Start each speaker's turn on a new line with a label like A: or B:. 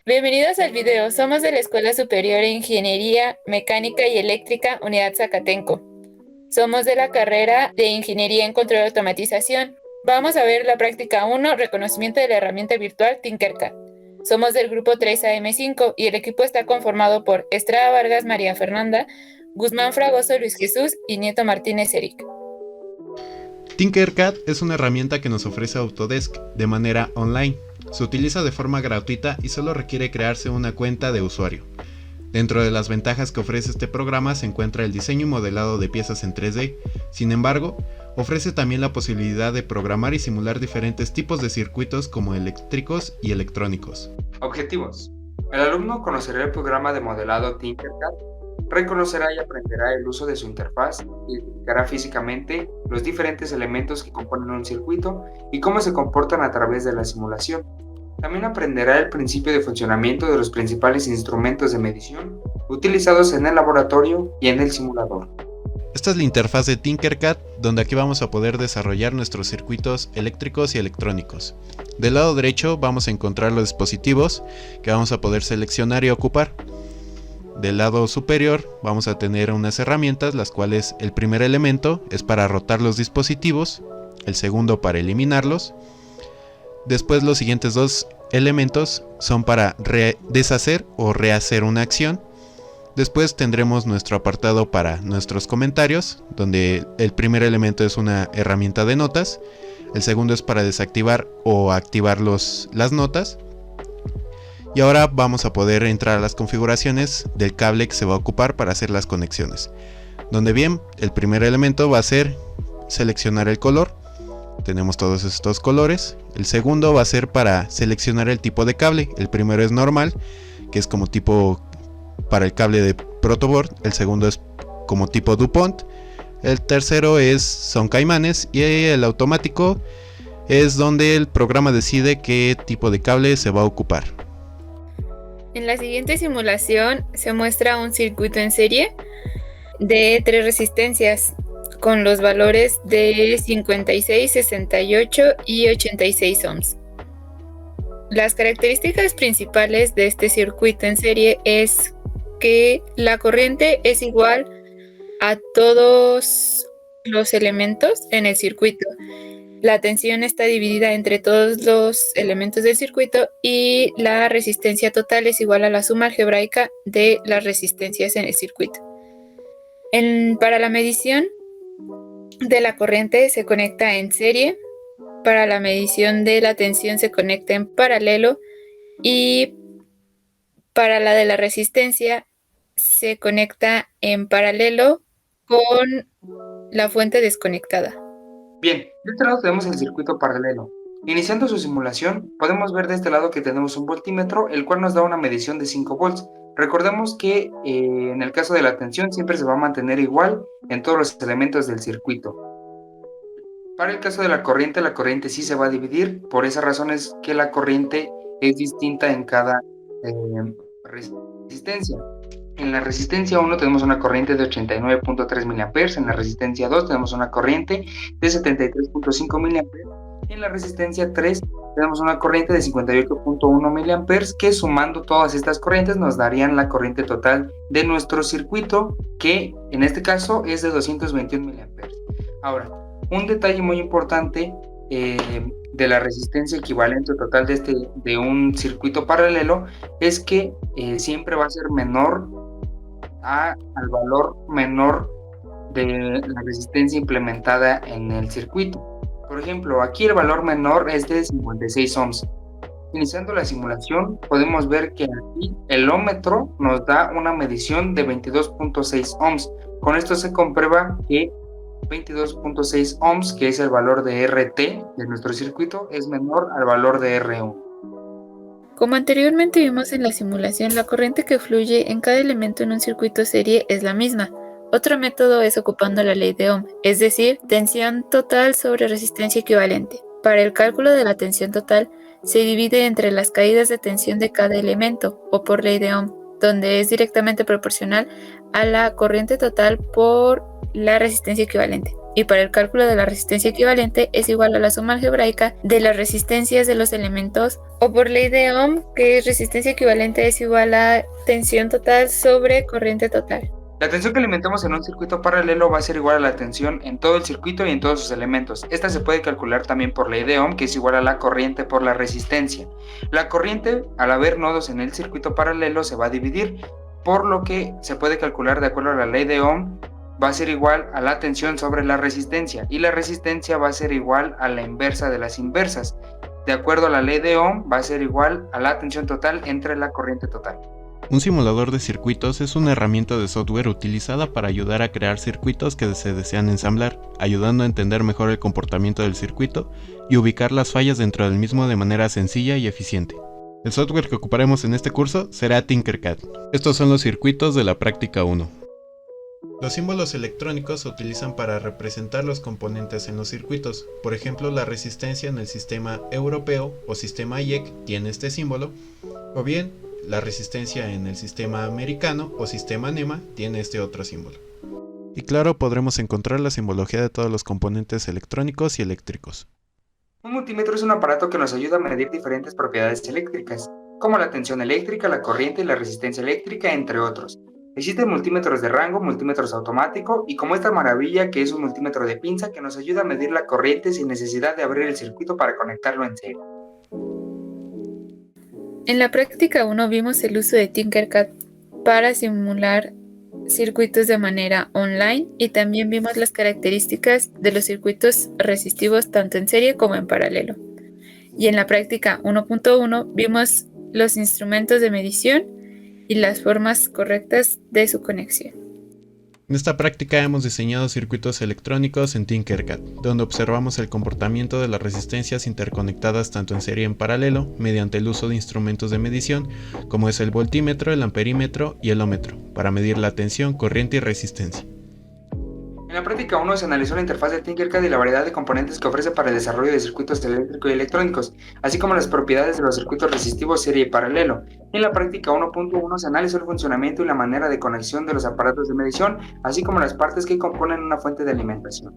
A: Bienvenidos al video. Somos de la Escuela Superior de Ingeniería Mecánica y Eléctrica, Unidad Zacatenco. Somos de la carrera de Ingeniería en Control y Automatización. Vamos a ver la práctica 1, reconocimiento de la herramienta virtual Tinkercad. Somos del grupo 3AM5 y el equipo está conformado por Estrada Vargas, María Fernanda, Guzmán Fragoso, Luis Jesús y Nieto Martínez, Eric.
B: Tinkercad es una herramienta que nos ofrece Autodesk de manera online. Se utiliza de forma gratuita y solo requiere crearse una cuenta de usuario. Dentro de las ventajas que ofrece este programa se encuentra el diseño y modelado de piezas en 3D. Sin embargo, ofrece también la posibilidad de programar y simular diferentes tipos de circuitos como eléctricos y electrónicos.
C: Objetivos. El alumno conocerá el programa de modelado Tinkercad, reconocerá y aprenderá el uso de su interfaz, identificará físicamente los diferentes elementos que componen un circuito y cómo se comportan a través de la simulación. También aprenderá el principio de funcionamiento de los principales instrumentos de medición utilizados en el laboratorio y en el simulador.
B: Esta es la interfaz de Tinkercad, donde aquí vamos a poder desarrollar nuestros circuitos eléctricos y electrónicos. Del lado derecho vamos a encontrar los dispositivos que vamos a poder seleccionar y ocupar. Del lado superior vamos a tener unas herramientas, las cuales el primer elemento es para rotar los dispositivos, el segundo para eliminarlos. Después los siguientes dos elementos son para deshacer o rehacer una acción. Después tendremos nuestro apartado para nuestros comentarios, donde el primer elemento es una herramienta de notas, el segundo es para desactivar o activar las notas. Y ahora vamos a poder entrar a las configuraciones del cable que se va a ocupar para hacer las conexiones. Donde bien, el primer elemento va a ser seleccionar el color. Tenemos todos estos colores. El segundo va a ser para seleccionar el tipo de cable. El primero es normal, que es como tipo para el cable de protoboard. El segundo es como tipo DuPont. El tercero son caimanes. Y el automático es donde el programa decide qué tipo de cable se va a ocupar.
A: En la siguiente simulación se muestra un circuito en serie de 3 resistencias con los valores de 56, 68 y 86 ohms. Las características principales de este circuito en serie es que la corriente es igual a todos los elementos en el circuito. La tensión está dividida entre todos los elementos del circuito y la resistencia total es igual a la suma algebraica de las resistencias en el circuito. Para la medición de la corriente se conecta en serie, para la medición de la tensión se conecta en paralelo y para la de la resistencia se conecta en paralelo con la fuente desconectada.
C: Bien, de este lado tenemos el circuito paralelo. Iniciando su simulación, podemos ver de este lado que tenemos un voltímetro, el cual nos da una medición de 5 volts. Recordemos que en el caso de la tensión siempre se va a mantener igual en todos los elementos del circuito. Para el caso de la corriente sí se va a dividir, por esa razón es que la corriente es distinta en cada resistencia. En la resistencia 1 tenemos una corriente de 89.3 mA, en la resistencia 2 tenemos una corriente de 73.5 mA, en la resistencia 3 tenemos una corriente de 58.1 mA, que sumando todas estas corrientes nos darían la corriente total de nuestro circuito, que en este caso es de 221 mA. Ahora, un detalle muy importante de la resistencia equivalente total de un circuito paralelo es que siempre va a ser menor al valor menor de la resistencia implementada en el circuito. Por ejemplo, aquí el valor menor es de 56 ohms. Iniciando la simulación, podemos ver que aquí el ómetro nos da una medición de 22.6 ohms. Con esto se comprueba que 22.6 ohms, que es el valor de RT de nuestro circuito, es menor al valor de R1.
A: Como anteriormente vimos en la simulación, la corriente que fluye en cada elemento en un circuito serie es la misma. Otro método es ocupando la ley de Ohm, es decir, tensión total sobre resistencia equivalente. Para el cálculo de la tensión total, se divide entre las caídas de tensión de cada elemento, o por ley de Ohm, donde es directamente proporcional a la corriente total por la resistencia equivalente. y para el cálculo de la resistencia equivalente es igual a la suma algebraica de las resistencias de los elementos, o por ley de Ohm, que es resistencia equivalente es igual a tensión total sobre corriente total.
C: La tensión que alimentamos en un circuito paralelo va a ser igual a la tensión en todo el circuito y en todos sus elementos. Esta se puede calcular también por ley de Ohm, que es igual a la corriente por la resistencia. La corriente, al haber nodos en el circuito paralelo, se va a dividir, por lo que se puede calcular de acuerdo a la ley de Ohm, va a ser igual a la tensión sobre la resistencia, y la resistencia va a ser igual a la inversa de las inversas. De acuerdo a la ley de Ohm, va a ser igual a la tensión total entre la corriente total.
B: Un simulador de circuitos es una herramienta de software utilizada para ayudar a crear circuitos que se desean ensamblar, ayudando a entender mejor el comportamiento del circuito y ubicar las fallas dentro del mismo de manera sencilla y eficiente. El software que ocuparemos en este curso será Tinkercad. Estos son los circuitos de la práctica 1. Los símbolos electrónicos se utilizan para representar los componentes en los circuitos. Por ejemplo, la resistencia en el sistema europeo o sistema IEC tiene este símbolo, o bien la resistencia en el sistema americano o sistema NEMA tiene este otro símbolo. Y claro, podremos encontrar la simbología de todos los componentes electrónicos y eléctricos.
C: Un multímetro es un aparato que nos ayuda a medir diferentes propiedades eléctricas, como la tensión eléctrica, la corriente y la resistencia eléctrica, entre otros. Existen multímetros de rango, multímetros automáticos y como esta maravilla que es un multímetro de pinza que nos ayuda a medir la corriente sin necesidad de abrir el circuito para conectarlo en serie.
A: En la práctica 1 vimos el uso de Tinkercad para simular circuitos de manera online y también vimos las características de los circuitos resistivos tanto en serie como en paralelo. Y en la práctica 1.1 vimos los instrumentos de medición y las formas correctas de su conexión.
B: En esta práctica hemos diseñado circuitos electrónicos en Tinkercad, donde observamos el comportamiento de las resistencias interconectadas tanto en serie y en paralelo mediante el uso de instrumentos de medición como es el voltímetro, el amperímetro y el ómetro, para medir la tensión, corriente y resistencia.
C: En la práctica 1 se analizó la interfaz de Tinkercad y la variedad de componentes que ofrece para el desarrollo de circuitos eléctricos y electrónicos, así como las propiedades de los circuitos resistivos serie y paralelo. En la práctica 1.1 se analizó el funcionamiento y la manera de conexión de los aparatos de medición, así como las partes que componen una fuente de alimentación.